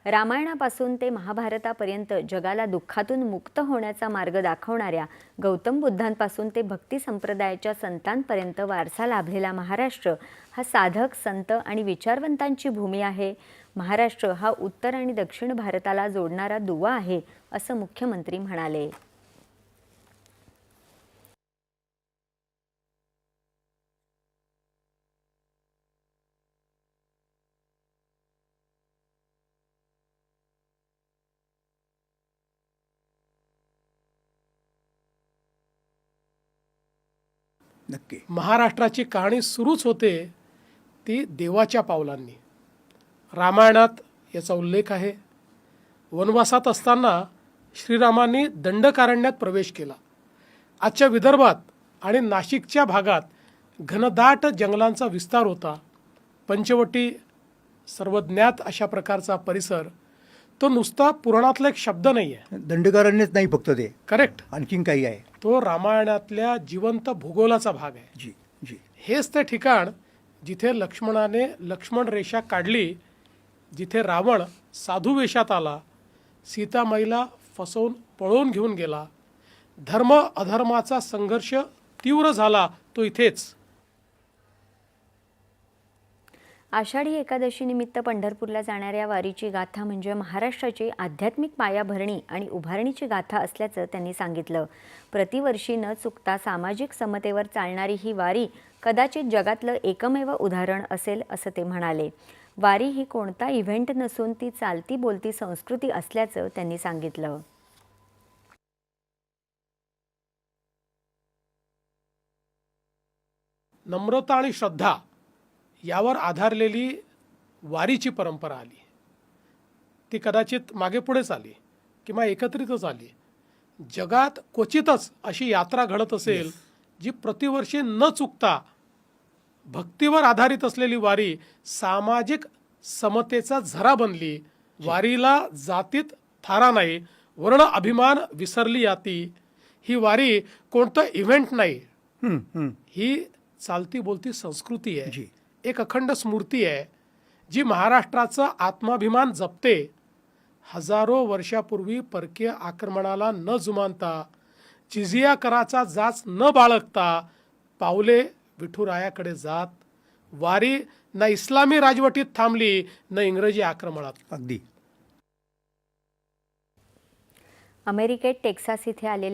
रामायणापासून ते महाभारतापर्यंत जगाला दुःखातून मुक्त होण्याचा मार्ग दाखवणाऱ्या गौतम बुद्धांपासून ते भक्ती संप्रदायाच्या संतांपर्यंत वारसा लाभलेला महाराष्ट्र हा साधक, संत आणि विचारवंतांची भूमी आहे. महाराष्ट्र हा उत्तर आणि दक्षिण भारताला जोडणारा दुवा आहे, असं मुख्यमंत्री म्हणाले. नक्की महाराष्ट्राची कहाणी सुरूच होते ती देवाच्या पावलांनी. रामायणात याचा उल्लेख आहे. वनवासात असताना श्रीरामांनी दंडकारण्यात प्रवेश केला. आजच्या विदर्भात आणि नाशिकच्या भागात घनदाट जंगलांचा विस्तार होता. पंचवटी सर्वज्ञात अशा प्रकारचा परिसर. तो नुसता पुराणातला एक शब्द नाही आहे. दंडकारण्यच नाही फक्त ते, करेक्ट. आणखीन काही आहे. तो रामायणातल्या जिवंत भूगोलाचा भाग आहे. जी जी. हेच ते ठिकाण जिथे लक्ष्मणाने लक्ष्मण रेषा काढली, जिथे रावण साधू वेशात आला, सीतामाईला फसवून पळवून घेऊन गेला. धर्म अधर्माचा संघर्ष तीव्र झाला तो इथेच. आषाढी एकादशी निमित्त पंढरपूरला जाणाऱ्या वारीची गाथा म्हणजे महाराष्ट्राची आध्यात्मिक पायाभरणी आणि उभारणीची गाथा असल्याचं त्यांनी सांगितलं. प्रतिवर्षी न चुकता सामाजिक समतेवर चालणारी ही वारी कदाचित जगातलं एकमेव उदाहरण असेल, असं ते म्हणाले. वारी ही कोणता इव्हेंट नसून ती चालती बोलती संस्कृती असल्याचं त्यांनी सांगितलं. नम्रता आणि श्रद्धा यावर आधारलेली वारीची परंपरा आली. ती कदाचित मागे पुढेच आली किंवा एकत्रितच आली. जगात क्वचितच अशी यात्रा घडत असेल जी प्रतिवर्षी न चुकता भक्तीवर आधारित असलेली वारी सामाजिक समतेचा झरा बनली. वारीला जातीत थारा नाही, वर्ण अभिमान विसरली जाती. ही वारी कोणतं इव्हेंट नाही, ही चालती बोलती संस्कृती आहे. एक अखंड स्मृती आहे जी महाराष्ट्राचा आत्माभिमान जपते. हजारो वर्षापूर्वी परकीय आक्रमणाला न जुमानता, जिझिया कराचा जाच न बाळगता पावले विठुरायाकडे जात वारी न इस्लामी राजवटीत थांबली न इंग्रजी आक्रमणात. अगदी. अमेरिकेत टेक्सास इथे आलेल्या